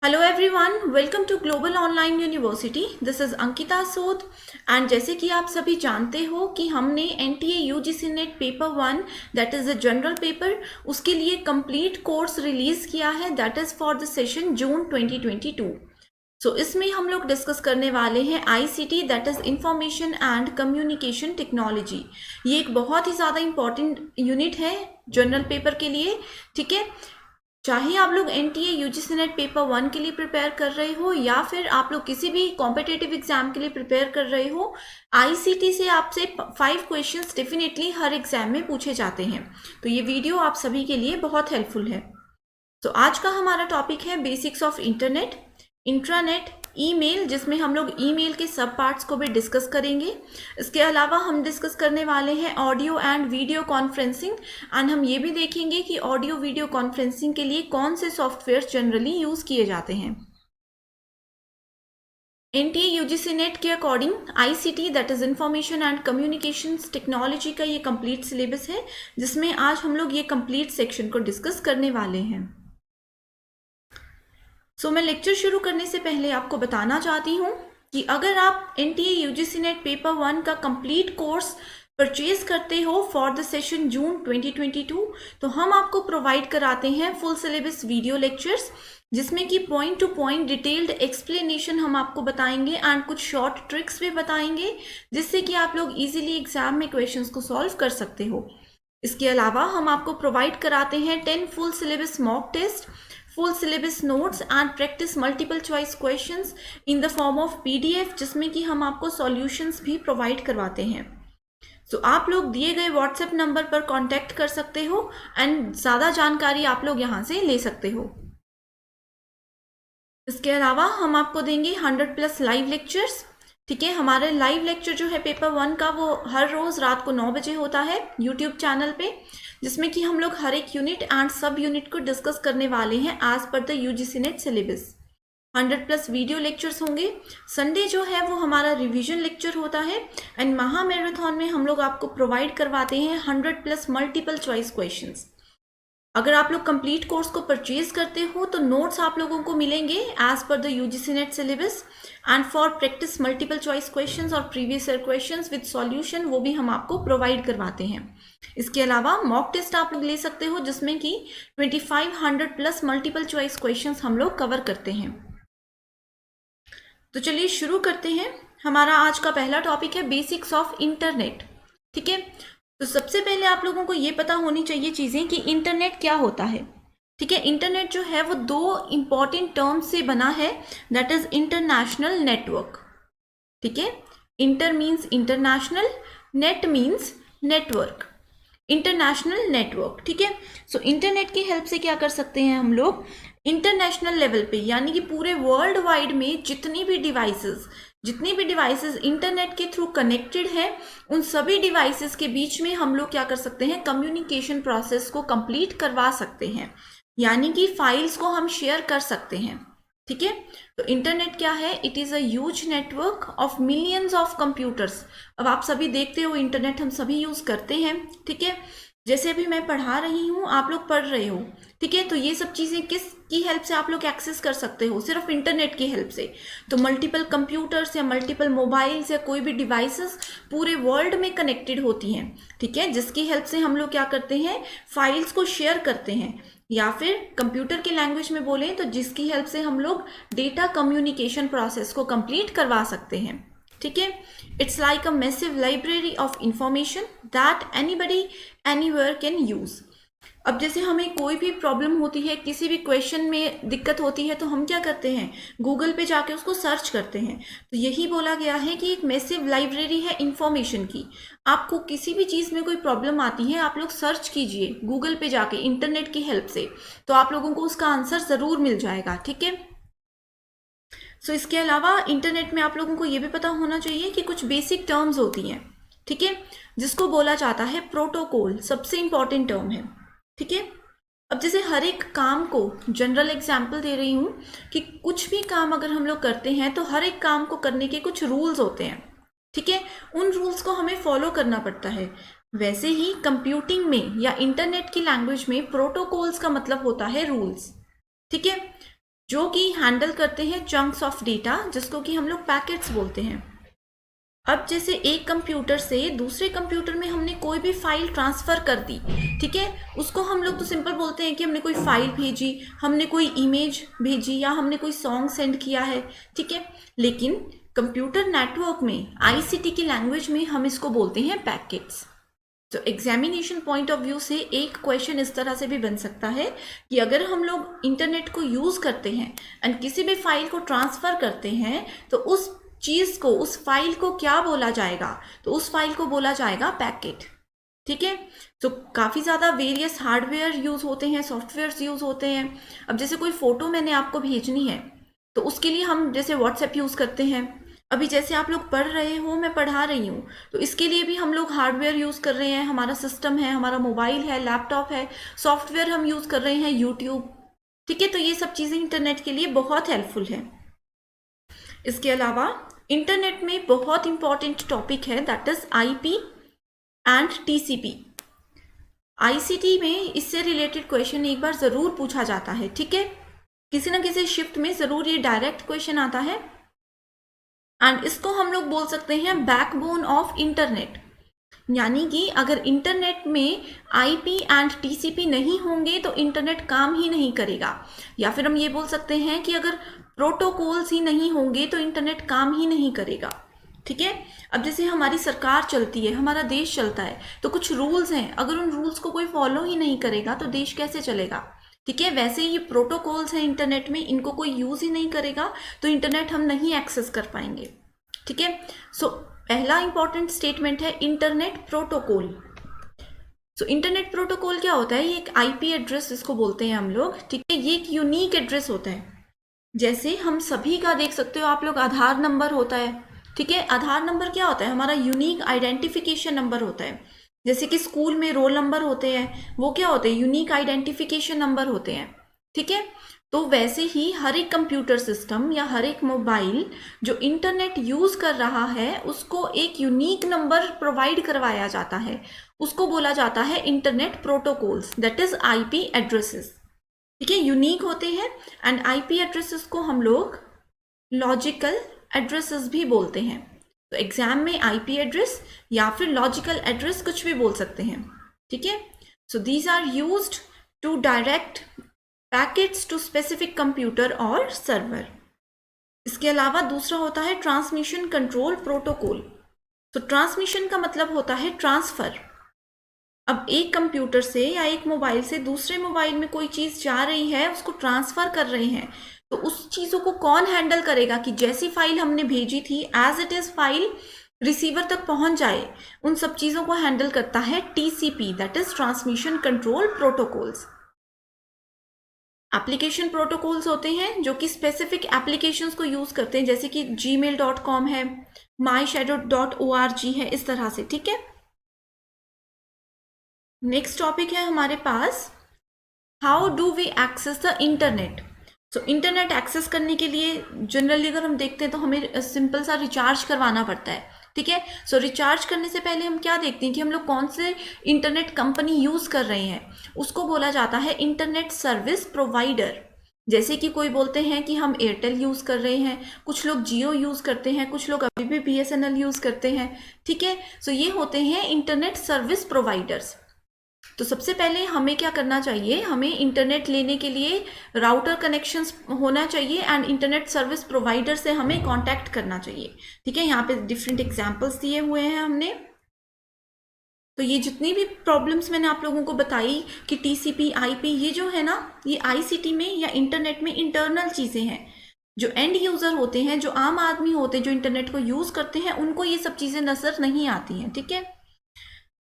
Hello everyone, welcome to global online university. This is Ankita Sood and जैसे कि आप सभी जानते हो कि हमने NTA UGC NET paper 1 that is the general paper उसके लिए कंप्लीट कोर्स रिलीज किया है that is for the session June 2022। So इसमें हम लोग डिस्कस करने वाले हैं ICT that is information and communication technology. ये एक बहुत ही ज़्यादा इंपॉर्टेंट यूनिट है जनरल पेपर के लिए। ठीक है, चाहे आप लोग एनटीए यूजीसी नेट पेपर 1 के लिए प्रिपेयर कर रहे हो या फिर आप लोग किसी भी कॉम्पिटेटिव एग्जाम के लिए प्रिपेयर कर रहे हो, आईसीटी से आपसे 5 क्वेश्चंस डेफिनेटली हर एग्जाम में पूछे जाते हैं। तो ये वीडियो आप सभी के लिए बहुत हेल्पफुल है। तो आज का हमारा टॉपिक है basics of internet, intranet, email, जिसमें हम लोग ईमेल के सब पार्ट्स को भी डिस्कस करेंगे। इसके अलावा हम डिस्कस करने वाले हैं audio and video conferencing and हम ये भी देखेंगे कि ऑडियो वीडियो कॉन्फ्रेंसिंग के लिए कौन से सॉफ्टवेयर जनरली यूज किए जाते हैं। एनटीए यूजीसी नेट के according ICT that is information and communications technology का ये कंप्लीट सिलेबस है, जिसमें आज हम लोग ये कंप्लीट सेक्शन को डिस्कस करने वाले हैं। मैं लेक्चर शुरू करने से पहले आपको बताना चाहती हूँ कि अगर आप एनटीए यूजीसी नेट पेपर 1 का कंप्लीट कोर्स परचेज करते हो फॉर द सेशन जून 2022, तो हम आपको प्रोवाइड कराते हैं फुल सिलेबस वीडियो लेक्चर्स, जिसमें कि point two point detailed explanation हम आपको बताएंगे एंड कुछ शॉर्ट ट्रिक्स भी बताएंगे, जिससे कि आप लोग इजीली एग्जाम में क्वेश्चंस को सॉल्व कर सकते हो। इसके अलावा हम आपको प्रोवाइड कराते हैं 10 full syllabus mock test, full syllabus notes and practice multiple choice questions in the form of PDF, जिसमें कि हम आपको सॉल्यूशंस भी प्रोवाइड करवाते हैं। आप लोग दिए गए व्हाट्सएप नंबर पर कांटेक्ट कर सकते हो एंड ज़्यादा जानकारी आप लोग यहाँ से ले सकते हो। इसके अलावा हम आपको देंगे 100+ लाइव लेक्चर्स। ठीक है, हमारे लाइव लेक्चर जो है पेपर 1 का वो हर रोज़ रात को 9 बजे होता है यूट्यूब चैनल पे, जिसमें कि हम लोग हर एक यूनिट एंड सब यूनिट को डिस्कस करने वाले हैं एज पर the UGC NET syllabus. 100+ video lectures होंगे। संडे जो है वो हमारा रिवीजन लेक्चर होता है एंड महा मैराथन में हम लोग आपको प्रोवाइड करवाते हैं 100+ मल्टीपल चॉइस क्वेश्चंस। अगर आप लोग कंप्लीट कोर्स को परचेज करते हो तो नोट्स आप लोगों को मिलेंगे एज पर the UGC NET syllabus and for practice multiple choice questions और previous year questions with solution, वो भी हम आपको प्रोवाइड करवाते हैं। इसके अलावा मॉक टेस्ट आप लोग ले सकते हो, जिसमें कि 2500+ मल्टीपल चॉइस क्वेश्चंस हम लोग कवर करते हैं। तो चलिए शुरू करते हैं। हमारा आज का पहला टॉपिक है बेसिक्स ऑफ इंटरनेट। ठीक है, तो सबसे पहले आप लोगों को ये पता होनी चाहिए चीज़ें कि इंटरनेट क्या होता है। ठीक है, इंटरनेट जो है वो 2 इंपॉर्टेंट टर्म्स से बना है, दैट इज इंटरनेशनल नेटवर्क। ठीक है, inter means international, net means network, international network. ठीक है, इंटरनेट की हेल्प से क्या कर सकते हैं हम लोग, इंटरनेशनल लेवल पे यानी कि पूरे वर्ल्ड वाइड में जितनी भी डिवाइसेस इंटरनेट के थ्रू कनेक्टेड है, उन सभी डिवाइसेस के बीच में हम लोग क्या कर सकते हैं, कम्युनिकेशन प्रोसेस को कंप्लीट करवा सकते हैं, यानी कि फाइल्स को हम शेयर कर सकते हैं। ठीक है, तो इंटरनेट क्या है, it is a huge network of millions of computers. अब आप सभी देखते हो इंटरनेट हम सभी यूज़ करते हैं। ठीक है, जैसे अभी मैं पढ़ा रही हूँ, आप लोग पढ़ रहे हो। ठीक है, तो ये सब चीज़ें किस की हेल्प से आप लोग एक्सेस कर सकते हो, सिर्फ इंटरनेट की हेल्प से। तो मल्टीपल कंप्यूटर्स या मल्टीपल मोबाइल्स या कोई भी डिवाइसेस पूरे वर्ल्ड में कनेक्टेड होती हैं। ठीक है, जिसकी हेल्प से हम लोग क्या करते हैं, फाइल्स को शेयर करते हैं, या फिर कंप्यूटर की लैंग्वेज में बोलें तो जिसकी हेल्प से हम लोग डेटा कम्युनिकेशन प्रोसेस को कंप्लीट करवा सकते हैं। ठीक है, it's like a massive library of information that anybody anywhere can use. अब जैसे हमें कोई भी प्रॉब्लम होती है, किसी भी क्वेश्चन में दिक्कत होती है, तो हम क्या करते हैं, गूगल पे जाके उसको सर्च करते हैं। तो यही बोला गया है कि एक मैसिव लाइब्रेरी है इंफॉर्मेशन की। आपको किसी भी चीज़ में कोई प्रॉब्लम आती है, आप लोग सर्च कीजिए गूगल पे जाके इंटरनेट की हेल्प से, तो आप लोगों को उसका आंसर ज़रूर मिल जाएगा। ठीक है, इसके अलावा इंटरनेट में आप लोगों को ये भी पता होना चाहिए कि कुछ बेसिक टर्म्स होती हैं। ठीक है, जिसको बोला जाता है प्रोटोकॉल, सबसे इंपॉर्टेंट टर्म है। ठीक है, अब जैसे हर एक काम को जनरल एग्जाम्पल दे रही हूँ कि कुछ भी काम अगर हम लोग करते हैं तो हर एक काम को करने के कुछ रूल्स होते हैं। ठीक है, उन रूल्स को हमें फॉलो करना पड़ता है। वैसे ही कंप्यूटिंग में या इंटरनेट की लैंग्वेज में प्रोटोकॉल्स का मतलब होता है रूल्स। ठीक है, जो कि हैंडल करते हैं चंक्स ऑफ डेटा, जिसको कि हम लोग पैकेट्स बोलते हैं। अब जैसे एक कंप्यूटर से दूसरे कंप्यूटर में हमने कोई भी फाइल ट्रांसफ़र कर दी, ठीक है, उसको हम लोग तो सिंपल बोलते हैं कि हमने कोई फाइल भेजी, हमने कोई इमेज भेजी, या हमने कोई सॉन्ग सेंड किया है, ठीक है। लेकिन कंप्यूटर नेटवर्क में आईसीटी की लैंग्वेज में हम इसको बोलते हैं पैकेट्स। तो एग्जामिनेशन पॉइंट ऑफ व्यू से एक क्वेश्चन इस तरह से भी बन सकता है कि अगर हम लोग इंटरनेट को यूज़ करते हैं एंड किसी भी फाइल को ट्रांसफ़र करते हैं, तो उस चीज़ को, उस फाइल को क्या बोला जाएगा, तो उस फाइल को बोला जाएगा पैकेट, ठीक है। तो काफ़ी ज़्यादा वेरियस हार्डवेयर यूज़ होते हैं, सॉफ्टवेयर्स यूज़ होते हैं। अब जैसे कोई फ़ोटो मैंने आपको भेजनी है, तो उसके लिए हम जैसे व्हाट्सएप यूज़ करते हैं। अभी जैसे आप लोग पढ़ रहे हो, मैं पढ़ा रही हूँ, तो इसके लिए भी हम लोग हार्डवेयर यूज़ कर रहे हैं, हमारा सिस्टम है, हमारा मोबाइल है, लैपटॉप है, सॉफ्टवेयर हम यूज़ कर रहे हैं, यूट्यूब, ठीक है। तो ये सब चीज़ें इंटरनेट के लिए बहुत हेल्पफुल है। इसके अलावा इंटरनेट में बहुत इंपॉर्टेंट टॉपिक है, that is IP and TCP. ICT में इससे रिलेटेड क्वेश्चन एक बार ज़रूर पूछा जाता है, ठीक है, किसी ना किसी शिफ्ट में ज़रूर ये डायरेक्ट क्वेश्चन आता है। एंड इसको हम लोग बोल सकते हैं बैकबोन ऑफ इंटरनेट, यानी कि अगर इंटरनेट में आईपी एंड टीसीपी नहीं होंगे तो इंटरनेट काम ही नहीं करेगा, या फिर हम ये बोल सकते हैं कि अगर प्रोटोकॉल्स ही नहीं होंगे तो इंटरनेट काम ही नहीं करेगा, ठीक है। अब जैसे हमारी सरकार चलती है, हमारा देश चलता है, तो कुछ रूल्स हैं, अगर उन रूल्स को कोई फॉलो ही नहीं करेगा तो देश कैसे चलेगा, ठीक है। वैसे ही प्रोटोकॉल्स हैं इंटरनेट में, इनको कोई यूज़ ही नहीं करेगा तो इंटरनेट हम नहीं एक्सेस कर पाएंगे, ठीक है। सो पहला इंपॉर्टेंट स्टेटमेंट है internet protocol. So internet protocol क्या होता है, ये एक आईपी एड्रेस इसको बोलते हैं हम लोग, ठीक है। ये एक यूनिक एड्रेस होता है, जैसे हम सभी का देख सकते हो आप लोग, आधार नंबर होता है, ठीक है। आधार नंबर क्या होता है, हमारा यूनिक आइडेंटिफिकेशन नंबर होता है। जैसे कि स्कूल में रोल नंबर होते हैं, वो क्या होते हैं, यूनिक आइडेंटिफिकेशन नंबर होते हैं, ठीक है। तो वैसे ही हर एक कंप्यूटर सिस्टम या हर एक मोबाइल जो इंटरनेट यूज़ कर रहा है, उसको एक यूनिक नंबर प्रोवाइड करवाया जाता है, उसको बोला जाता है internet protocols, that is IP addresses, ठीक है, यूनिक होते हैं। एंड आईपी एड्रेसेस को हम लोग लॉजिकल एड्रेसेस भी बोलते हैं। तो एग्जाम में आईपी एड्रेस या फिर लॉजिकल एड्रेस कुछ भी बोल सकते हैं, ठीक है। So these are used to direct packets to specific computer और सर्वर। इसके अलावा दूसरा होता है ट्रांसमिशन कंट्रोल प्रोटोकॉल। तो ट्रांसमिशन का मतलब होता है ट्रांसफर। अब एक कंप्यूटर से या एक मोबाइल से दूसरे मोबाइल में कोई चीज़ जा रही है, उसको ट्रांसफ़र कर रहे हैं, तो उस चीज़ों को कौन हैंडल करेगा कि जैसी फाइल हमने भेजी थी as it is file receiver तक पहुंच जाए, उन सब चीज़ों को हैंडल करता है TCP, that is transmission control protocols. Application protocols होते हैं जो कि स्पेसिफिक एप्लीकेशंस को यूज़ करते हैं, जैसे कि gmail.com है, myshadow.org है, इस तरह से, ठीक है। नेक्स्ट टॉपिक है हमारे पास, how do we access the internet. So internet access करने के लिए जनरली अगर हम देखते हैं तो हमें सिंपल सा रिचार्ज करवाना पड़ता है, ठीक है। सो रिचार्ज करने से पहले हम क्या देखते हैं कि हम लोग कौन से इंटरनेट कंपनी यूज़ कर रहे हैं, उसको बोला जाता है इंटरनेट सर्विस प्रोवाइडर। जैसे कि कोई बोलते हैं कि हम एयरटेल यूज़ कर रहे हैं, कुछ लोग जियो यूज़ करते हैं, कुछ लोग अभी भी BSNL यूज़ करते हैं, ठीक है। सो ये होते हैं इंटरनेट सर्विस प्रोवाइडर्स। तो सबसे पहले हमें क्या करना चाहिए, हमें इंटरनेट लेने के लिए राउटर कनेक्शंस होना चाहिए एंड इंटरनेट सर्विस प्रोवाइडर से हमें कांटेक्ट करना चाहिए, ठीक है। यहाँ पे डिफरेंट एग्जांपल्स दिए हुए हैं हमने। तो ये जितनी भी प्रॉब्लम्स मैंने आप लोगों को बताई कि टीसीपी, आईपी, ये जो है ना, ये आईसीटी में या इंटरनेट में इंटरनल चीज़ें हैं। जो एंड यूज़र होते हैं, जो आम आदमी होते हैं, जो इंटरनेट को यूज़ करते हैं, उनको ये सब चीज़ें नज़र नहीं आती हैं, ठीक है।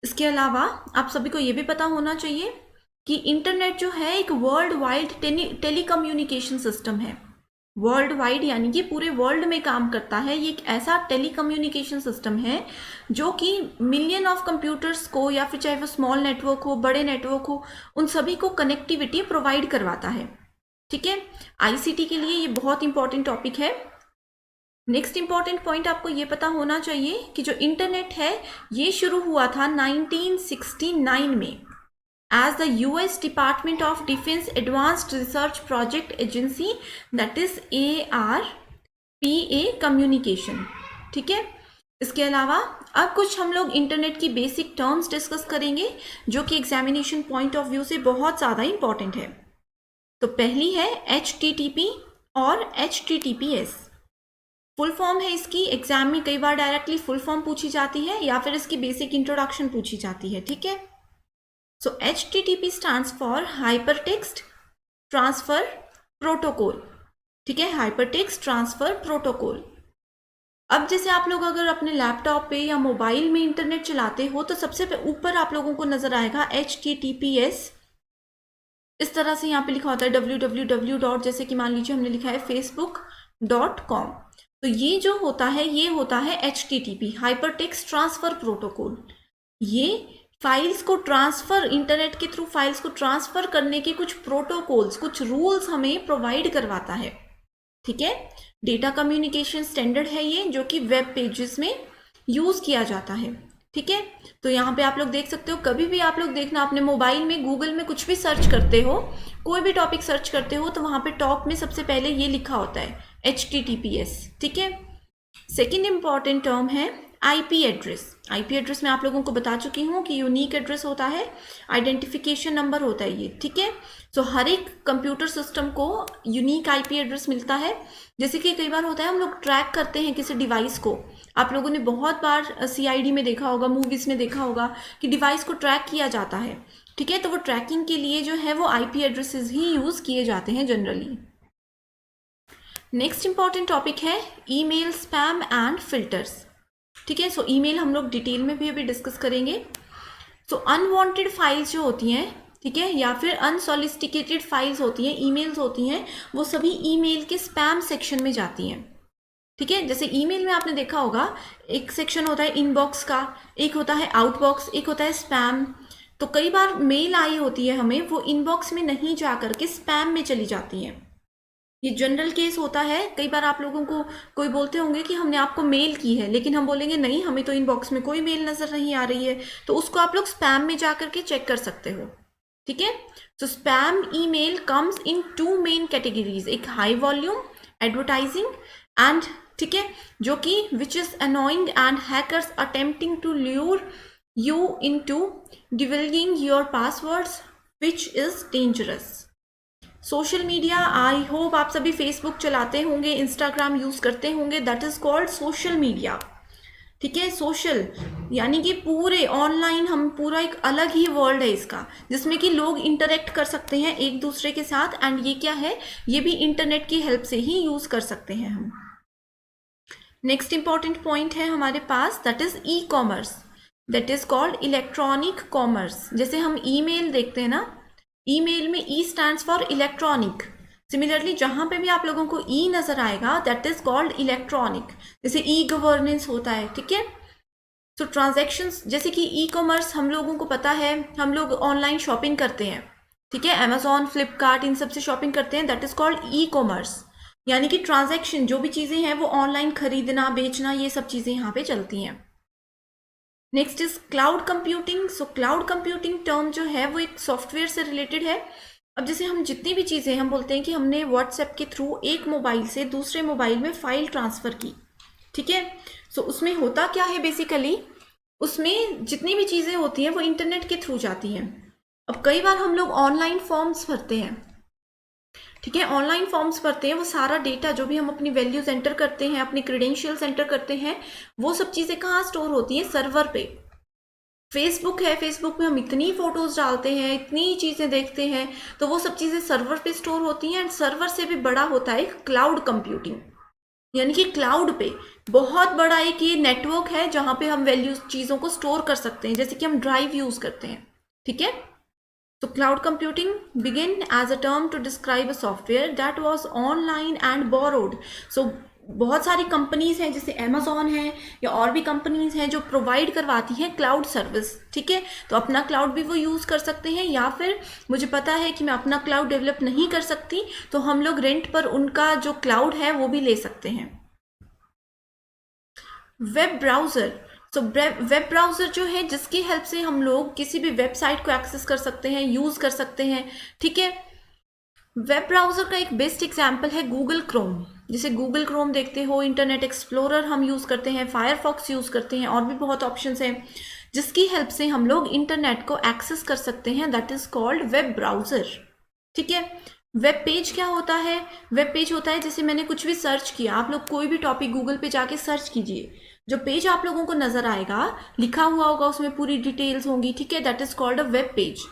इसके अलावा आप सभी को ये भी पता होना चाहिए कि इंटरनेट जो है एक वर्ल्ड वाइड टेलीकम्युनिकेशन सिस्टम है। वर्ल्ड वाइड यानी कि पूरे वर्ल्ड में काम करता है। ये एक ऐसा टेलीकम्युनिकेशन सिस्टम है जो कि मिलियन ऑफ कंप्यूटर्स को, या फिर चाहे वो स्मॉल नेटवर्क हो, बड़े नेटवर्क हो, उन सभी को कनेक्टिविटी प्रोवाइड करवाता है, ठीक है। आईसीटी के लिए ये बहुत इंपॉर्टेंट टॉपिक है। नेक्स्ट इंपॉर्टेंट पॉइंट आपको ये पता होना चाहिए कि जो इंटरनेट है ये शुरू हुआ था 1969 में, as the US Department of Defense Advanced Research Project Agency, that is ARPA Communication। ठीक है, इसके अलावा अब कुछ हम लोग इंटरनेट की बेसिक टर्म्स डिस्कस करेंगे जो कि एग्जामिनेशन पॉइंट ऑफ व्यू से बहुत ज़्यादा इंपॉर्टेंट है। तो पहली है HTTP और HTTPS। फुल फॉर्म है इसकी, एग्जाम में कई बार डायरेक्टली फुल फॉर्म पूछी जाती है या फिर इसकी बेसिक इंट्रोडक्शन पूछी जाती है। ठीक है, सो HTTP stands for hyper text transfer protocol. ठीक है, हाइपर टेक्स्ट ट्रांसफर प्रोटोकॉल। अब जैसे आप लोग अगर अपने लैपटॉप पे या मोबाइल में इंटरनेट चलाते हो तो सबसे ऊपर आप लोगों को नजर आएगा HTTPS। इस तरह से यहाँ पे लिखा होता है www. जैसे कि मान लीजिए हमने लिखा है facebook.com, तो ये जो होता है ये होता है HTTP, hyper text transfer protocol. ये फाइल्स को ट्रांसफर, इंटरनेट के थ्रू फाइल्स को ट्रांसफर करने के कुछ प्रोटोकॉल्स, कुछ रूल्स हमें प्रोवाइड करवाता है। ठीक है, डेटा कम्युनिकेशन स्टैंडर्ड है ये, जो कि वेब पेजेस में यूज किया जाता है। ठीक है, तो यहाँ पे आप लोग देख सकते हो, कभी भी आप लोग देखना अपने मोबाइल में गूगल में कुछ भी सर्च करते हो, कोई भी टॉपिक सर्च करते हो, तो वहाँ पे टॉप में सबसे पहले ये लिखा होता है HTTPS। ठीक है, सेकेंड इंपॉर्टेंट टर्म है IP एड्रेस। IP एड्रेस मैं आप लोगों को बता चुकी हूँ कि यूनिक एड्रेस होता है, आइडेंटिफिकेशन नंबर होता है ये। ठीक है, तो हर एक कंप्यूटर सिस्टम को यूनिक IP एड्रेस मिलता है। जैसे कि कई बार होता है हम लोग ट्रैक करते हैं किसी डिवाइस को, आप लोगों ने बहुत बार CID में देखा होगा, मूवीज में देखा होगा कि डिवाइस को ट्रैक किया जाता है। ठीक है, तो वो ट्रैकिंग के लिए जो है वो IP एड्रेसेस ही यूज किए जाते हैं जनरली। नेक्स्ट इंपॉर्टेंट टॉपिक है ईमेल स्पैम एंड फिल्टर्स। ठीक है, सो ईमेल हम लोग डिटेल में भी अभी डिस्कस करेंगे। सो अनवांटेड फाइल्स जो होती हैं, ठीक है, या फिर अनसॉलिस्टिकेटेड फाइल्स होती हैं, ईमेल्स होती हैं, वो सभी ईमेल के स्पैम सेक्शन में जाती हैं। ठीक है, जैसे ईमेल में आपने देखा होगा एक सेक्शन होता है इनबॉक्स का, एक होता है आउटबॉक्स, एक होता है स्पैम। तो कई बार मेल आई होती है हमें, वो इनबॉक्स में नहीं जा करके स्पैम में चली जाती हैं। ये जनरल केस होता है। कई बार आप लोगों को कोई बोलते होंगे कि हमने आपको मेल की है, लेकिन हम बोलेंगे नहीं, हमें तो इनबॉक्स में कोई मेल नजर नहीं आ रही है, तो उसको आप लोग स्पैम में जा करके चेक कर सकते हो। ठीक है, तो spam email comes in 2 main categories, एक हाई वॉल्यूम एडवर्टाइजिंग एंड, ठीक है, जो कि which is annoying and hackers attempting to lure you into divulging your passwords which is dangerous. Social media, I hope आप सभी फेसबुक चलाते होंगे, Instagram use करते होंगे, that is called social media. ठीक है, सोशल यानी कि पूरे ऑनलाइन, हम पूरा एक अलग ही वर्ल्ड है इसका, जिसमें कि लोग इंटरेक्ट कर सकते हैं एक दूसरे के साथ। एंड ये क्या है, ये भी इंटरनेट की हेल्प से ही यूज कर सकते हैं हम। नेक्स्ट इंपॉर्टेंट पॉइंट है हमारे पास, that is e commerce, that is called electronic commerce. जैसे हम ईमेल देखते हैं ना, ईमेल में e stands for electronic. Similarly जहां पे भी आप लोगों को ई नजर आएगा, दैट इज कॉल्ड इलेक्ट्रॉनिक। जैसे ई गवर्नेंस होता है। ठीक है, तो ट्रांजैक्शंस, जैसे कि ई कॉमर्स हम लोगों को पता है, हम लोग ऑनलाइन शॉपिंग करते हैं। ठीक है, अमेजॉन, फ्लिपकार्ट, इन सब से शॉपिंग करते हैं, that is called e commerce. यानी कि ट्रांजैक्शन, जो भी चीजें हैं वो ऑनलाइन खरीदना, बेचना, ये सब चीजें यहाँ पे चलती हैं। Next is cloud computing. So cloud computing term जो है वो एक सॉफ्टवेयर से रिलेटेड है। अब जैसे हम जितनी भी चीज़ें, हम बोलते हैं कि हमने व्हाट्सएप के थ्रू एक मोबाइल से दूसरे मोबाइल में फाइल ट्रांसफ़र की। ठीक है, सो उसमें होता क्या है, बेसिकली उसमें जितनी भी चीज़ें होती हैं वो इंटरनेट के थ्रू जाती हैं। अब कई बार हम लोग ऑनलाइन फॉर्म्स भरते हैं। ठीक है, ऑनलाइन फॉर्म्स भरते हैं, वो सारा डेटा जो भी हम अपनी वैल्यूज एंटर करते हैं, अपनी क्रेडेंशियल्स एंटर करते हैं, वो सब चीज़ें कहाँ स्टोर होती हैं, सर्वर पे। फेसबुक है, फेसबुक में हम इतनी फोटोज डालते हैं, इतनी चीज़ें देखते हैं, तो वो सब चीज़ें सर्वर पे स्टोर होती हैं। एंड सर्वर से भी बड़ा होता है क्लाउड कंप्यूटिंग, यानी कि क्लाउड पे बहुत बड़ा एक ये नेटवर्क है जहाँ पे हम वैल्यूज, चीज़ों को स्टोर कर सकते हैं, जैसे कि हम ड्राइव यूज़ करते हैं। ठीक है, तो cloud computing begin as a term to describe a software that was online and borrowed. So बहुत सारी कंपनीज हैं, जैसे अमेजॉन है या और भी कंपनीज हैं जो प्रोवाइड करवाती हैं क्लाउड सर्विस। ठीक है, तो अपना क्लाउड भी वो यूज़ कर सकते हैं, या फिर मुझे पता है कि मैं अपना क्लाउड डेवलप नहीं कर सकती, तो हम लोग रेंट पर उनका जो क्लाउड है वो भी ले सकते हैं। वेब ब्राउज़र, तो वेब ब्राउज़र जो है जिसकी हेल्प से हम लोग किसी भी वेबसाइट को एक्सेस कर सकते हैं, यूज़ कर सकते हैं, ठीक है। वेब ब्राउज़र का एक बेस्ट एग्जाम्पल है गूगल क्रोम। जैसे गूगल क्रोम देखते हो, इंटरनेट एक्सप्लोरर हम यूज़ करते हैं, फायरफॉक्स यूज़ करते हैं, और भी बहुत ऑप्शंस हैं जिसकी हेल्प से हम लोग इंटरनेट को एक्सेस कर सकते हैं, that is called web browser, ठीक है। वेब पेज क्या होता है? वेब पेज होता है जैसे मैंने कुछ भी सर्च किया, आप लोग कोई भी टॉपिक गूगल पे जाके सर्च कीजिए, जो पेज आप लोगों को नजर आएगा लिखा हुआ होगा, उसमें पूरी डिटेल्स होंगी, ठीक है, that is called a web page.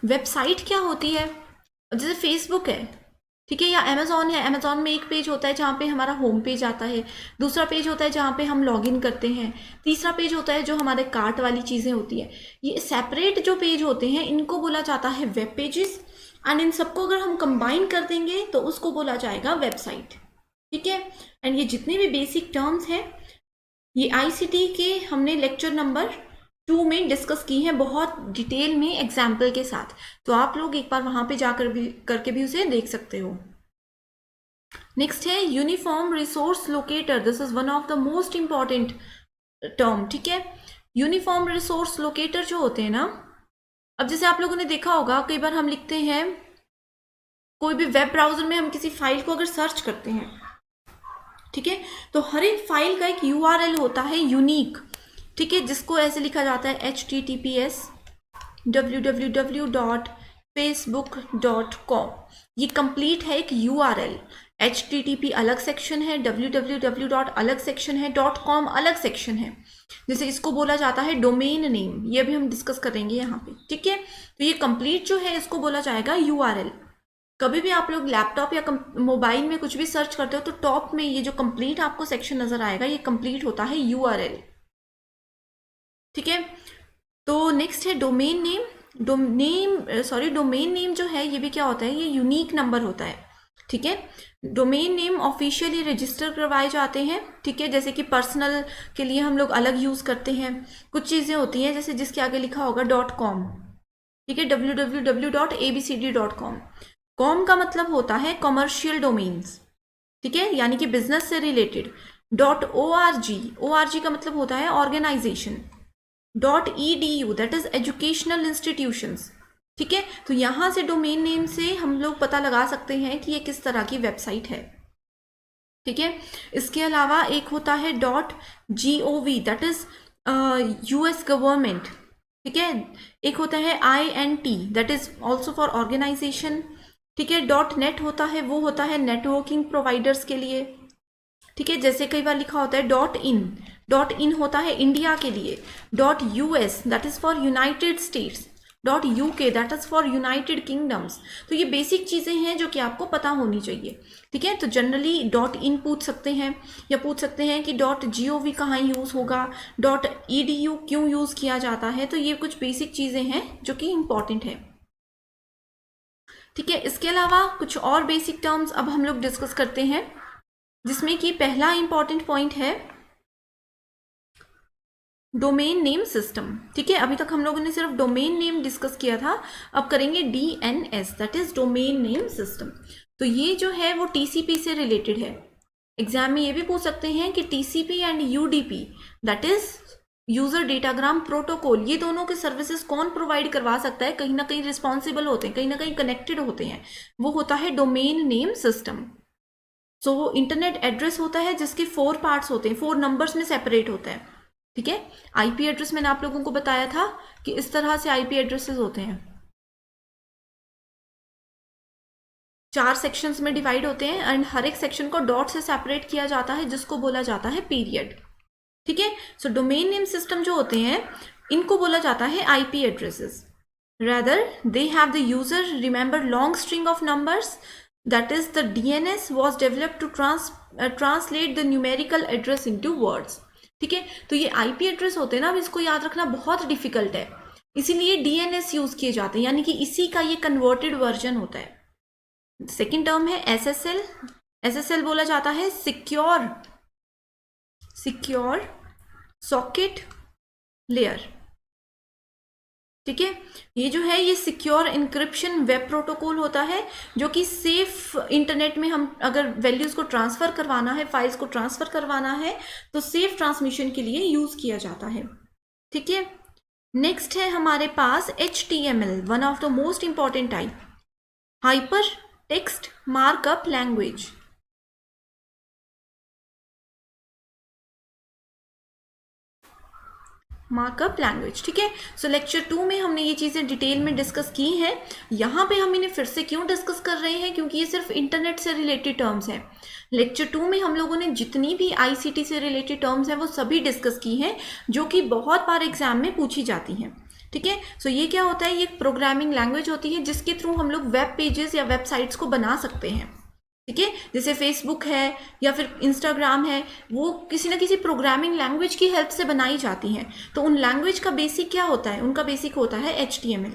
Website क्या होती है? जैसे फेसबुक है, ठीक है, या अमेजॉन है, अमेजॉन में एक पेज होता है जहाँ पे हमारा होम पेज आता है, दूसरा पेज होता है जहाँ पे हम लॉग इन करते हैं, तीसरा पेज होता है जो हमारे कार्ट वाली चीज़ें होती है। ये सेपरेट जो पेज होते हैं इनको बोला जाता है वेब पेजेस, एंड इन सबको अगर हम कंबाइन कर देंगे तो उसको बोला जाएगा वेबसाइट, ठीक है। एंड ये जितने भी बेसिक टर्म्स हैं ये आईसीटी के हमने लेक्चर नंबर 2 में डिस्कस की हैं बहुत डिटेल में एग्जाम्पल के साथ, तो आप लोग एक बार वहां पे जाकर भी करके भी उसे देख सकते हो। नेक्स्ट है uniform resource locator, this is one of the most important term, ठीक है। यूनिफॉर्म रिसोर्स लोकेटर जो होते हैं ना, अब जैसे आप लोगों ने देखा होगा कई बार हम लिखते हैं कोई भी वेब ब्राउजर में, हम किसी फाइल को अगर सर्च करते हैं, ठीक है, तो हर एक फाइल का एक यूआरएल होता है यूनिक, ठीक है, जिसको ऐसे लिखा जाता है https www.facebook.com। ये कंप्लीट है एक यूआरएल। http अलग सेक्शन है, www. अलग सेक्शन है, .com अलग सेक्शन है। जैसे इसको बोला जाता है डोमेन नेम, ये भी हम डिस्कस करेंगे यहाँ पे, ठीक है। तो ये कंप्लीट जो है इसको बोला जाएगा यूआरएल। कभी भी आप लोग लैपटॉप या मोबाइल में कुछ भी सर्च करते हो तो टॉप में ये जो कंप्लीट आपको सेक्शन नजर आएगा, ये कंप्लीट होता है यूआरएल, ठीक है। तो नेक्स्ट है डोमेन नेम। डोमेन नेम जो है ये भी क्या होता है, ये यूनिक नंबर होता है, ठीक है। डोमेन नेम ऑफिशियली रजिस्टर करवाए जाते हैं, ठीक है, जैसे कि पर्सनल के लिए हम लोग अलग यूज करते हैं। कुछ चीजें होती हैं जैसे जिसके आगे लिखा होगा .com, ठीक है, www.abcd.com। कॉम का मतलब होता है कमर्शियल डोमेन्स, ठीक है, यानी कि बिजनेस से रिलेटेड। .org का मतलब होता है organisation. .edu that is educational institutions, ठीक है। तो यहां से डोमेन नेम से हम लोग पता लगा सकते हैं कि ये किस तरह की वेबसाइट है, ठीक है। इसके अलावा एक होता है .gov that is US government, ठीक है। एक होता है INT that is also for organisation, ठीक है। .net होता है, वो होता है नेटवर्किंग प्रोवाइडर्स के लिए, ठीक है। जैसे कई बार लिखा होता है .in होता है इंडिया के लिए। .us that is for United states. .uk that is for United kingdoms. तो ये बेसिक चीजें हैं जो कि आपको पता होनी चाहिए, ठीक है। तो जनरली .in पूछ सकते हैं, या पूछ सकते हैं कि .gov कहाँ यूज होगा, .edu क्यों यूज किया जाता है। तो ये कुछ बेसिक चीजें हैं जो कि इंपॉर्टेंट है, ठीक है। इसके अलावा कुछ और बेसिक टर्म्स अब हम लोग डिस्कस करते हैं, जिसमें कि पहला इंपॉर्टेंट पॉइंट है डोमेन नेम सिस्टम, ठीक है। अभी तक हम लोगों ने सिर्फ डोमेन नेम डिस्कस किया था, अब करेंगे DNS that is domain name system. तो ये जो है वो TCP से रिलेटेड है। एग्जाम में ये भी पूछ सकते हैं कि TCP and UDP that is user datagram protocol, ये दोनों के सर्विसेज कौन प्रोवाइड करवा सकता है, कहीं ना कहीं रिस्पॉन्सिबल होते हैं, कहीं ना कहीं कनेक्टेड होते हैं, वो होता है डोमेन नेम सिस्टम। सो वो इंटरनेट एड्रेस होता है जिसके 4 पार्ट्स होते हैं, 4 नंबर्स में सेपरेट होता है, ठीक है। IP एड्रेस मैंने आप लोगों को बताया था कि इस तरह से IP एड्रेसेस होते हैं, 4 सेक्शंस में डिवाइड होते हैं, एंड हर एक सेक्शन को डॉट से सेपरेट किया जाता है जिसको बोला जाता है पीरियड, ठीक है। सो डोमेन नेम सिस्टम जो होते हैं इनको बोला जाता है IP addresses. Rather they have the user remember long string of numbers, that is the DNS was developed to translate the numerical address into words, ठीक है। तो ये IP एड्रेस होते हैं ना, अब इसको याद रखना बहुत डिफिकल्ट है, इसीलिए DNS यूज किए जाते हैं, यानी कि इसी का ये कन्वर्टेड वर्जन होता है। सेकेंड टर्म है SSL। SSL बोला जाता है सिक्योर सॉकेट लेयर, ठीक है, ये जो है ये सिक्योर इंक्रिप्शन वेब प्रोटोकॉल होता है, जो कि सेफ इंटरनेट में हम अगर वैल्यूज को ट्रांसफर करवाना है, फाइल्स को ट्रांसफर करवाना है, तो सेफ ट्रांसमिशन के लिए यूज किया जाता है। ठीक है, नेक्स्ट है हमारे पास HTML, one of the most important type, hyper text markup language. Markup language, ठीक है। सो लेक्चर 2 में हमने ये चीज़ें डिटेल में डिस्कस की हैं। यहाँ पे हम इन्हें फिर से क्यों डिस्कस कर रहे हैं, क्योंकि ये सिर्फ इंटरनेट से रिलेटेड टर्म्स हैं। लेक्चर 2 में हम लोगों ने जितनी भी ICT से रिलेटेड टर्म्स हैं वो सभी डिस्कस की हैं, जो कि बहुत बार एग्जाम में पूछी जाती हैं। ठीक है, सो ये क्या होता है, ये एक प्रोग्रामिंग लैंग्वेज होती है जिसके थ्रू हम लोग वेब पेजेस या वेबसाइट्स को बना सकते हैं। ठीक है, जैसे फेसबुक है या फिर इंस्टाग्राम है, वो किसी ना किसी प्रोग्रामिंग लैंग्वेज की हेल्प से बनाई जाती हैं। तो उन लैंग्वेज का बेसिक क्या होता है, उनका बेसिक होता है HTML।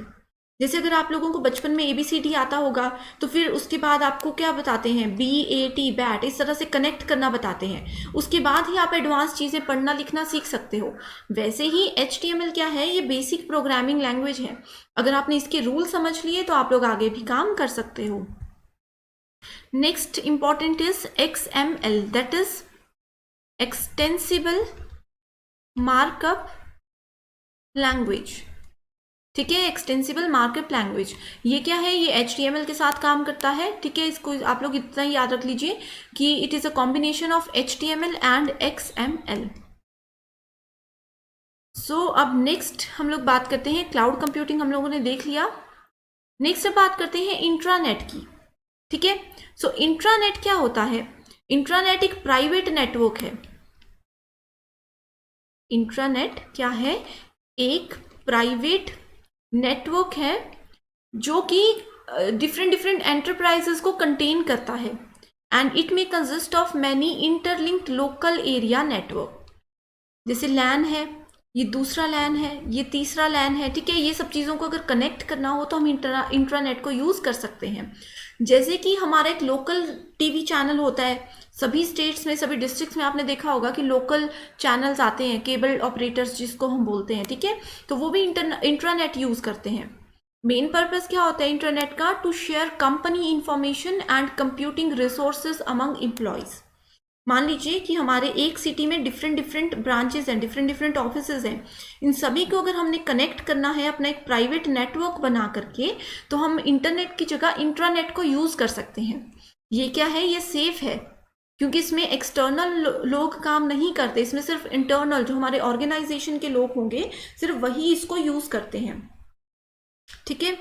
जैसे अगर आप लोगों को बचपन में ABCD आता होगा, तो फिर उसके बाद आपको क्या बताते हैं, BAT बैट, इस तरह से कनेक्ट करना बताते हैं। उसके बाद ही आप एडवांस चीज़ें पढ़ना लिखना सीख सकते हो। वैसे ही HTML क्या है, ये बेसिक प्रोग्रामिंग लैंग्वेज है। अगर आपने इसके रूल समझ लिए तो आप लोग आगे भी काम कर सकते हो। Next important is XML, that is extensible markup language। ठीक है, एक्सटेंसिबल मार्कअप लैंग्वेज ये क्या है, ये HTML के साथ काम करता है। ठीक है, इसको आप लोग इतना ही याद रख लीजिए कि it is a combination of HTML and XML। सो अब नेक्स्ट हम लोग बात करते हैं, क्लाउड कंप्यूटिंग हम लोगों ने देख लिया। नेक्स्ट अब बात करते हैं इंट्रानेट की। ठीक है, सो इंट्रानेट क्या होता है, इंट्रानेट एक प्राइवेट नेटवर्क है। इंट्रानेट क्या है, एक प्राइवेट नेटवर्क है जो कि डिफरेंट डिफरेंट एंटरप्राइजेस को कंटेन करता है, एंड इट में consist of many interlinked local area network. जैसे लैन है, ये दूसरा लैन है, ये तीसरा लैन है। ठीक है, ये सब चीज़ों को अगर कनेक्ट करना हो तो हम इंट्रानेट को यूज़ कर सकते हैं। जैसे कि हमारा एक लोकल टीवी चैनल होता है, सभी स्टेट्स में, सभी डिस्ट्रिक्ट्स में आपने देखा होगा कि लोकल चैनल्स आते हैं, केबल ऑपरेटर्स जिसको हम बोलते हैं। ठीक है, तो वो भी इंट्रानेट यूज़ करते हैं। मेन पर्पस क्या होता है इंटरनेट का, to share company information and computing resources among employees. मान लीजिए कि हमारे एक सिटी में डिफरेंट डिफरेंट ब्रांचेस हैं, डिफरेंट डिफरेंट ऑफिसेज हैं, इन सभी को अगर हमने कनेक्ट करना है अपना एक प्राइवेट नेटवर्क बना करके, तो हम इंटरनेट की जगह इंट्रानेट को यूज़ कर सकते हैं। ये क्या है, ये सेफ है, क्योंकि इसमें एक्सटर्नल लोग काम नहीं करते, इसमें सिर्फ इंटरनल जो हमारे ऑर्गेनाइजेशन के लोग होंगे, सिर्फ वही इसको यूज़ करते हैं। ठीक है,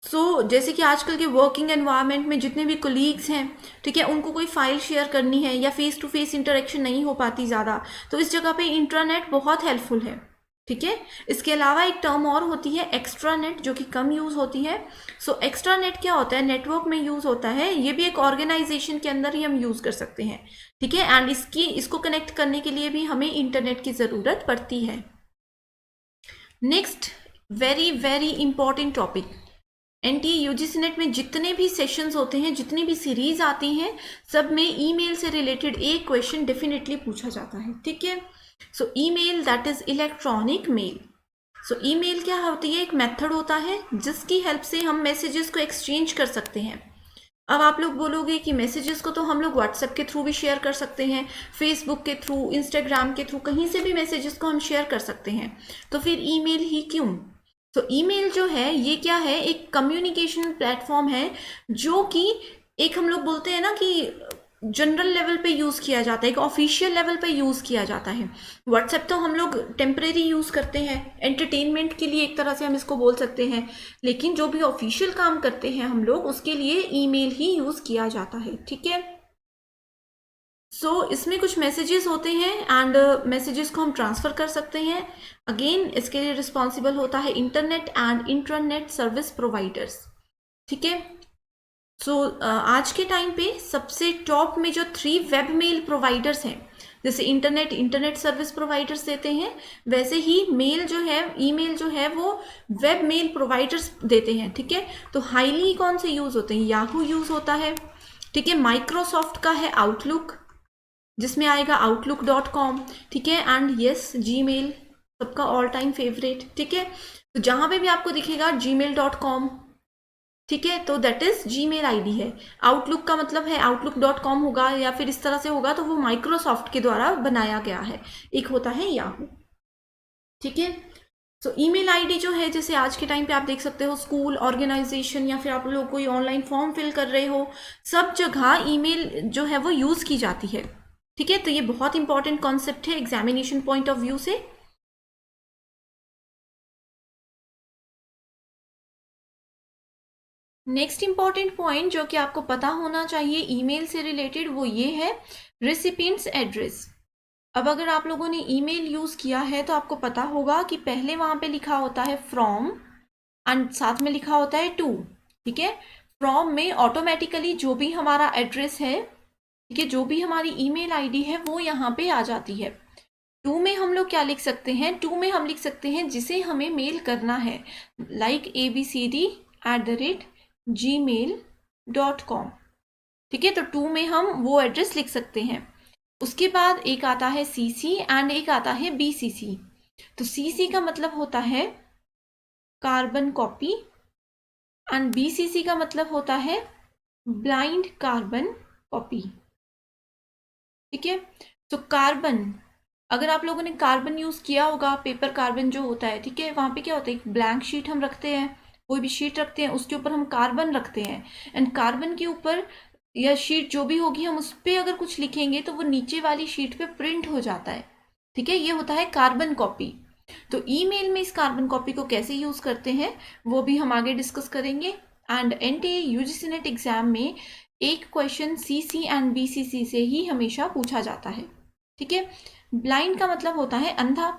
सो जैसे कि आजकल के वर्किंग एनवायरनमेंट में जितने भी कोलीग्स हैं, ठीक है, उनको कोई फाइल शेयर करनी है या फेस टू फेस इंटरेक्शन नहीं हो पाती ज़्यादा, तो इस जगह पे इंट्रानेट बहुत हेल्पफुल है। ठीक है, इसके अलावा एक टर्म और होती है एक्स्ट्रानेट, जो कि कम यूज़ होती है। सो एक्स्ट्रानेट क्या होता है, नेटवर्क में यूज़ होता है, ये भी एक ऑर्गेनाइजेशन के अंदर ही हम यूज़ कर सकते हैं। ठीक है, एंड इसको कनेक्ट करने के लिए भी हमें इंटरनेट की ज़रूरत पड़ती है। Next very very important topic, NTA UGC net में जितने भी सेशंस होते हैं, जितनी भी सीरीज आती हैं, सब में ईमेल से रिलेटेड एक क्वेश्चन डेफिनेटली पूछा जाता है। ठीक है, so email that is electronic mail. So email क्या होती है, एक मेथड होता है जिसकी हेल्प से हम मैसेजेस को एक्सचेंज कर सकते हैं। अब आप लोग बोलोगे कि मैसेजेस को तो हम लोग व्हाट्सएप के थ्रू भी शेयर कर सकते हैं, फेसबुक के थ्रू, इंस्टाग्राम के थ्रू, कहीं से भी मैसेजेस को हम शेयर कर सकते हैं, तो फिर ईमेल ही क्यों। तो ईमेल जो है ये क्या है, एक कम्युनिकेशन प्लेटफॉर्म है, जो कि एक हम लोग बोलते हैं ना कि जनरल लेवल पे यूज़ किया जाता है, एक ऑफिशियल लेवल पे यूज़ किया जाता है। व्हाट्सएप तो हम लोग टेम्परेरी यूज़ करते हैं, एंटरटेनमेंट के लिए एक तरह से हम इसको बोल सकते हैं, लेकिन जो भी ऑफिशियल काम करते हैं हम लोग, उसके लिए ईमेल ही यूज़ किया जाता है। ठीक है, सो इसमें कुछ मैसेजेस होते हैं एंड मैसेजेस को हम ट्रांसफ़र कर सकते हैं। अगेन इसके लिए रिस्पॉन्सिबल होता है internet and internet service providers. ठीक है, सो आज के टाइम पे सबसे टॉप में जो 3 वेब मेल प्रोवाइडर्स हैं, जैसे इंटरनेट सर्विस प्रोवाइडर्स देते हैं, वैसे ही मेल जो है, ईमेल जो है, वो वेब मेल प्रोवाइडर्स देते हैं। ठीक है, तो हाईली कौन से यूज़ होते हैं, याहू यूज़ होता है। ठीक है, माइक्रोसॉफ्ट का है आउटलुक, जिसमें आएगा outlook.com। ठीक है, एंड यस जीमेल सबका ऑल टाइम फेवरेट। ठीक है, तो जहां पे भी आपको दिखेगा gmail.com, ठीक है, तो दैट इज जीमेल आईडी है। आउटलुक का मतलब है outlook.com होगा, या फिर इस तरह से होगा तो वो माइक्रोसॉफ्ट के द्वारा बनाया गया है। एक होता है याहू, ठीक है। तो ईमेल आईडी जो है, जैसे आज के टाइम पे आप देख सकते हो स्कूल, ऑर्गेनाइजेशन, या फिर आप लोग कोई ऑनलाइन फॉर्म फिल कर रहे हो, सब जगह ईमेल जो है वो यूज की जाती है, ठीक है। तो ये बहुत इंपॉर्टेंट कॉन्सेप्ट है एग्जामिनेशन पॉइंट ऑफ व्यू से। नेक्स्ट इंपॉर्टेंट पॉइंट जो कि आपको पता होना चाहिए ईमेल से रिलेटेड, वो ये है रेसिपिएंट्स एड्रेस। अब अगर आप लोगों ने ईमेल यूज किया है तो आपको पता होगा कि पहले वहां पे लिखा होता है फ्रॉम एंड साथ में लिखा होता है टू, ठीक है। फ्रॉम में ऑटोमेटिकली जो भी हमारा एड्रेस है, ठीक है, जो भी हमारी ईमेल आईडी है वो यहाँ पे आ जाती है। टू में हम लोग क्या लिख सकते हैं, टू में हम लिख सकते हैं जिसे हमें मेल करना है, लाइक abcd@gmail.com, ठीक है। तो टू में हम वो एड्रेस लिख सकते हैं। उसके बाद एक आता है सीसी एंड एक आता है बीसीसी। तो सीसी का मतलब होता है कार्बन कॉपी एंड बीसीसी का मतलब होता है ब्लाइंड कार्बन कॉपी, ठीक है। तो कार्बन, अगर आप लोगों ने कार्बन यूज किया होगा, पेपर कार्बन जो होता है, ठीक है, वहां पे क्या होता है, एक ब्लैंक शीट हम रखते हैं, कोई भी शीट रखते हैं, उसके ऊपर हम कार्बन रखते हैं, एंड कार्बन के ऊपर या शीट जो भी होगी हम उस पर अगर कुछ लिखेंगे तो वो नीचे वाली शीट पे प्रिंट हो जाता है, ठीक है। ये होता है कार्बन कॉपी। तो ईमेल में इस कार्बन कॉपी को कैसे यूज करते हैं वो भी हम आगे डिस्कस करेंगे। And NTA UGC net exam में एक क्वेश्चन सीसी एंड बीसीसी से ही हमेशा पूछा जाता है, ठीक है। ब्लाइंड का मतलब होता है अंधा,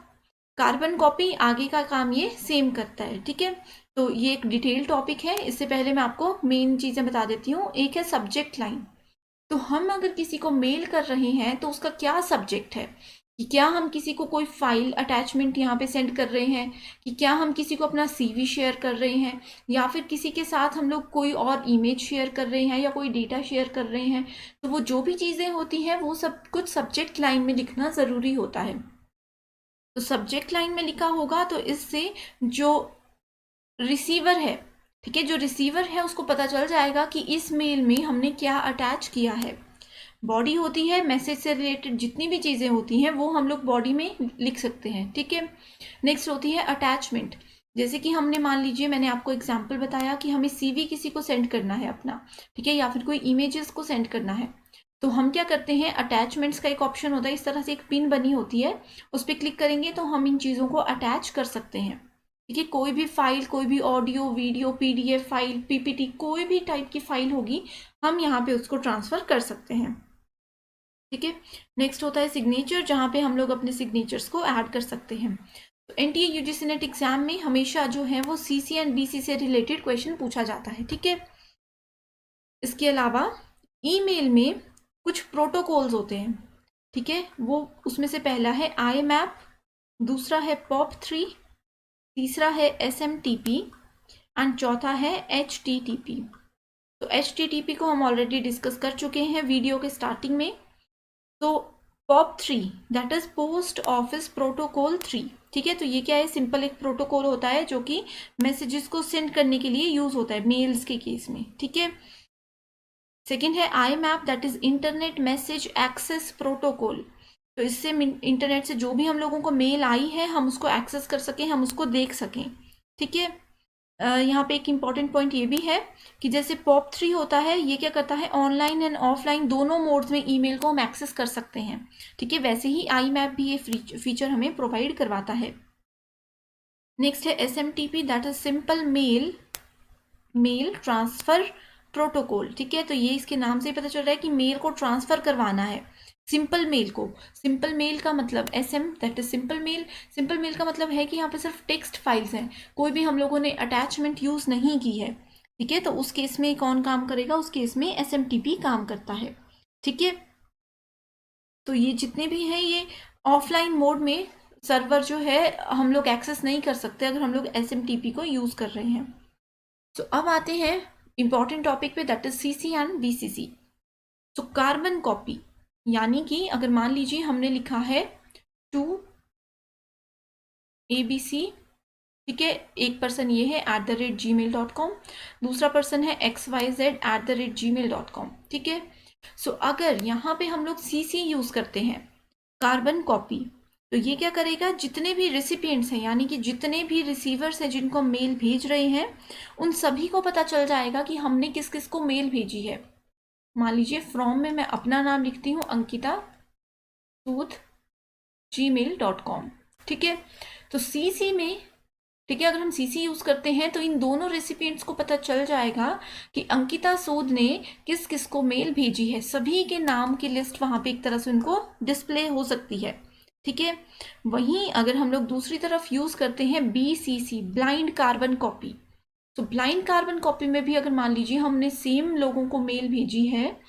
कार्बन कॉपी आगे का काम ये सेम करता है, ठीक है। तो ये एक डिटेल टॉपिक है। इससे पहले मैं आपको मेन चीजें बता देती हूँ। एक है सब्जेक्ट लाइन। तो हम अगर किसी को मेल कर रहे हैं तो उसका क्या सब्जेक्ट है, कि क्या हम किसी को कोई फाइल अटैचमेंट यहाँ पे सेंड कर रहे हैं, कि क्या हम किसी को अपना सीवी शेयर कर रहे हैं, या फिर किसी के साथ हम लोग कोई और इमेज शेयर कर रहे हैं या कोई डेटा शेयर कर रहे हैं। तो वो जो भी चीज़ें होती हैं वो सब कुछ सब्जेक्ट लाइन में लिखना ज़रूरी होता है। तो सब्जेक्ट लाइन में लिखा होगा तो इससे जो रिसीवर है, ठीक है, जो रिसीवर है उसको पता चल जाएगा कि इस मेल में हमने क्या अटैच किया है। बॉडी होती है मैसेज से रिलेटेड, जितनी भी चीज़ें होती हैं वो हम लोग बॉडी में लिख सकते हैं, ठीक है। नेक्स्ट होती है अटैचमेंट। जैसे कि हमने मान लीजिए, मैंने आपको एग्जांपल बताया कि हमें सीवी किसी को सेंड करना है अपना, ठीक है, या फिर कोई इमेजेस को सेंड करना है। तो हम क्या करते हैं, अटैचमेंट्स का एक ऑप्शन होता है, इस तरह से एक पिन बनी होती है, उस पर क्लिक करेंगे तो हम इन चीज़ों को अटैच कर सकते हैं, ठीक है। कोई भी फाइल, कोई भी audio video PDF file, PPT, कोई भी टाइप की फाइल होगी हम यहाँ पे उसको ट्रांसफर कर सकते हैं, ठीक है। नेक्स्ट होता है सिग्नेचर, जहाँ पे हम लोग अपने सिग्नेचर्स को ऐड कर सकते हैं। तो एनटीए यूजीसी नेट एग्जाम में हमेशा जो है वो सीसी एंड बीसी से रिलेटेड क्वेश्चन पूछा जाता है, ठीक है। इसके अलावा ईमेल में कुछ प्रोटोकॉल्स होते हैं, ठीक है। वो उसमें से पहला है IMAP, दूसरा है POP3, तीसरा है SMTP एंड चौथा है HTTP। तो HTTP को हम ऑलरेडी डिस्कस कर चुके हैं वीडियो के स्टार्टिंग में। तो POP3 that is post office protocol 3, ठीक है। तो ये क्या है, सिंपल एक प्रोटोकॉल होता है जो कि मैसेजेस को सेंड करने के लिए यूज होता है मेल्स के केस में, ठीक है। सेकेंड है IMAP that is internet message access protocol. तो इससे इंटरनेट से जो भी हम लोगों को मेल आई है हम उसको एक्सेस कर सकें, हम उसको देख सकें, ठीक है। यहाँ पे एक इम्पॉर्टेंट पॉइंट ये भी है कि जैसे POP3 होता है, ये क्या करता है, ऑनलाइन एंड ऑफलाइन दोनों मोड्स में ईमेल को हम एक्सेस कर सकते हैं, ठीक है। वैसे ही IMAP भी ये फीचर हमें प्रोवाइड करवाता है। नेक्स्ट है SMTP that is simple mail transfer protocol, ठीक है। तो ये इसके नाम से ही पता चल रहा है कि मेल को ट्रांसफर करवाना है, सिंपल मेल को। सिंपल मेल का मतलब SM that is simple mail. Simple mail का मतलब है कि यहाँ पे सिर्फ टेक्स्ट फाइल्स हैं, कोई भी हम लोगों ने अटैचमेंट यूज नहीं की है, ठीक है। तो उस केस में कौन काम करेगा, उस केस में SMTP काम करता है, ठीक है। तो ये जितने भी हैं ये ऑफलाइन मोड में सर्वर जो है हम लोग एक्सेस नहीं कर सकते अगर हम लोग SMTP को यूज कर रहे हैं। तो अब आते हैं इंपॉर्टेंट टॉपिक पे that is CC and BCC। तो कार्बन कॉपी, यानी कि अगर मान लीजिए हमने लिखा है टू ABC ठीक है, एक पर्सन ये है @gmail.com, दूसरा पर्सन है xyz@gmail.com। ठीक है, सो अगर यहाँ पे हम लोग CC यूज करते हैं, कार्बन कॉपी, तो ये क्या करेगा, जितने भी रिसिपिएंट्स हैं यानी कि जितने भी रिसीवर्स हैं जिनको मेल भेज रहे हैं, उन सभी को पता चल जाएगा कि हमने किस किस को मेल भेजी है। मान लीजिए फ्रॉम में मैं अपना नाम लिखती हूँ, अंकिता सूद gmail.com। ठीक है, तो CC में, ठीक है, अगर हम CC यूज करते हैं तो इन दोनों रेसिपिएंट्स को पता चल जाएगा कि अंकिता सूद ने किस किस को मेल भेजी है। सभी के नाम की लिस्ट वहां पे एक तरह से उनको डिस्प्ले हो सकती है। ठीक है, वहीं अगर हम लोग दूसरी तरफ यूज करते हैं BCC, ब्लाइंड कार्बन कॉपी, तो ब्लाइंड कार्बन कॉपी में भी अगर मान लीजिए हमने सेम लोगों को मेल भेजी है,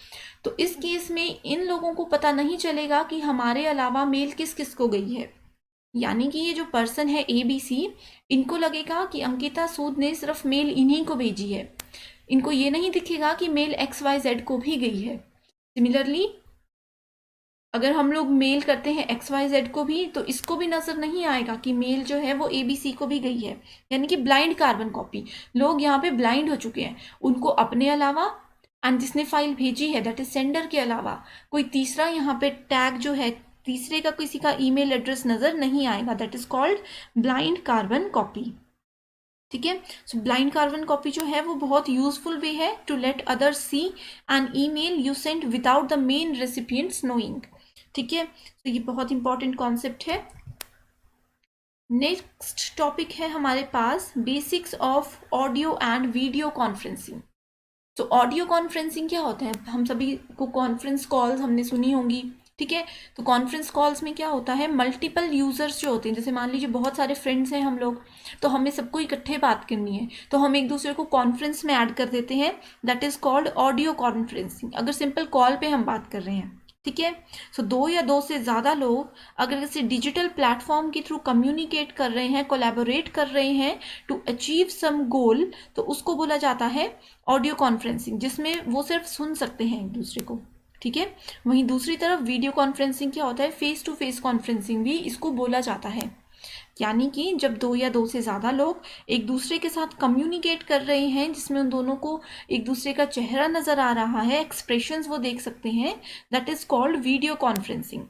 तो इस केस में इन लोगों को पता नहीं चलेगा कि हमारे अलावा मेल किस किस को गई है। यानी कि ये जो पर्सन है ABC, इनको लगेगा कि अंकिता सूद ने सिर्फ मेल इन्हीं को भेजी है, इनको ये नहीं दिखेगा कि मेल XYZ को भी गई है। सिमिलरली अगर हम लोग मेल करते हैं XYZ को भी, तो इसको भी नजर नहीं आएगा कि मेल जो है वो ABC को भी गई है। यानी कि ब्लाइंड कार्बन कॉपी, लोग यहाँ पे ब्लाइंड हो चुके हैं, उनको अपने अलावा एंड जिसने फाइल भेजी है दैट इज सेंडर के अलावा कोई तीसरा यहाँ पे टैग जो है, तीसरे का किसी का ईमेल एड्रेस नजर नहीं आएगा, that is called blind carbon copy. ठीक है, सो ब्लाइंड कार्बन कॉपी जो है वो बहुत यूजफुल वे है to let others see an email you send without the main recipients knowing. ठीक है, तो ये बहुत इंपॉर्टेंट कॉन्सेप्ट है। नेक्स्ट टॉपिक है हमारे पास basics of audio and video conferencing. तो ऑडियो कॉन्फ्रेंसिंग क्या होता है, हम सभी को कॉन्फ्रेंस कॉल्स हमने सुनी होंगी। ठीक है, तो कॉन्फ्रेंस कॉल्स में क्या होता है, मल्टीपल यूजर्स जो होते हैं, जैसे मान लीजिए बहुत सारे फ्रेंड्स हैं हम लोग, तो हमें सबको इकट्ठे बात करनी है, तो हम एक दूसरे को कॉन्फ्रेंस में ऐड कर देते हैं, that is called audio conferencing, अगर सिंपल कॉल पे हम बात कर रहे हैं। ठीक है, सो 2 या 2 से ज़्यादा लोग अगर किसी डिजिटल प्लेटफॉर्म के थ्रू कम्युनिकेट कर रहे हैं, कोलैबोरेट कर रहे हैं टू अचीव सम गोल, तो उसको बोला जाता है ऑडियो कॉन्फ्रेंसिंग, जिसमें वो सिर्फ सुन सकते हैं एक दूसरे को। ठीक है, वहीं दूसरी तरफ वीडियो कॉन्फ्रेंसिंग क्या होता है, फेस टू फेस कॉन्फ्रेंसिंग भी इसको बोला जाता है। यानी कि जब 2 या 2 से ज़्यादा लोग एक दूसरे के साथ कम्युनिकेट कर रहे हैं, जिसमें उन दोनों को एक दूसरे का चेहरा नज़र आ रहा है, एक्सप्रेशंस वो देख सकते हैं, that is called video conferencing.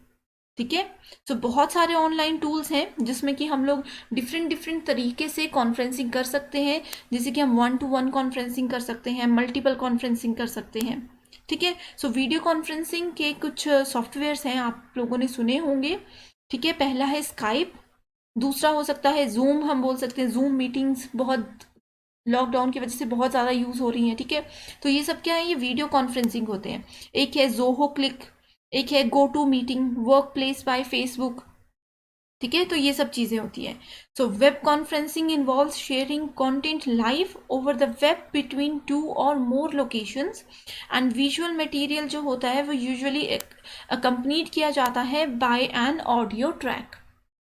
ठीक है, तो बहुत सारे ऑनलाइन टूल्स हैं जिसमें कि हम लोग डिफरेंट तरीके से कॉन्फ्रेंसिंग कर सकते हैं, जैसे कि हम 1-to-1 कॉन्फ्रेंसिंग कर सकते हैं, मल्टीपल कॉन्फ्रेंसिंग कर सकते हैं। ठीक है, सो वीडियो कॉन्फ्रेंसिंग के कुछ सॉफ्टवेयर्स हैं, आप लोगों ने सुने होंगे। ठीक है, पहला है स्काइप, दूसरा हो सकता है जूम, हम बोल सकते हैं जूम मीटिंग्स बहुत लॉकडाउन की वजह से बहुत ज़्यादा यूज़ हो रही हैं। ठीक है, तो ये सब क्या है, ये वीडियो कॉन्फ्रेंसिंग होते हैं। एक है जोहो क्लिक, एक है go to meeting, workplace by Facebook. ठीक है, तो ये सब चीज़ें होती हैं। So web conferencing involves sharing content live over the web between 2 और more locations, and visual material जो होता है वो यूजुअली अकम्पनीड किया जाता है बाय एन ऑडियो ट्रैक।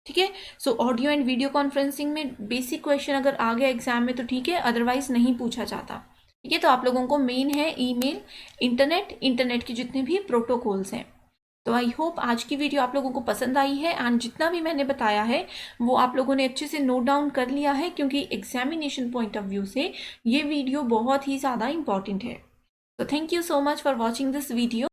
ठीक है, so audio and video conferencing में बेसिक क्वेश्चन अगर आ गया एग्जाम में तो ठीक है, अदरवाइज नहीं पूछा जाता। ठीक है, तो आप लोगों को मेन है ईमेल, इंटरनेट के जितने भी प्रोटोकॉल्स हैं। तो आई होप आज की वीडियो आप लोगों को पसंद आई है, एंड जितना भी मैंने बताया है वो आप लोगों ने अच्छे से नोट डाउन कर लिया है, क्योंकि एग्जामिनेशन पॉइंट ऑफ व्यू से ये वीडियो बहुत ही ज़्यादा इंपॉर्टेंट है। तो thank you so much for watching this video.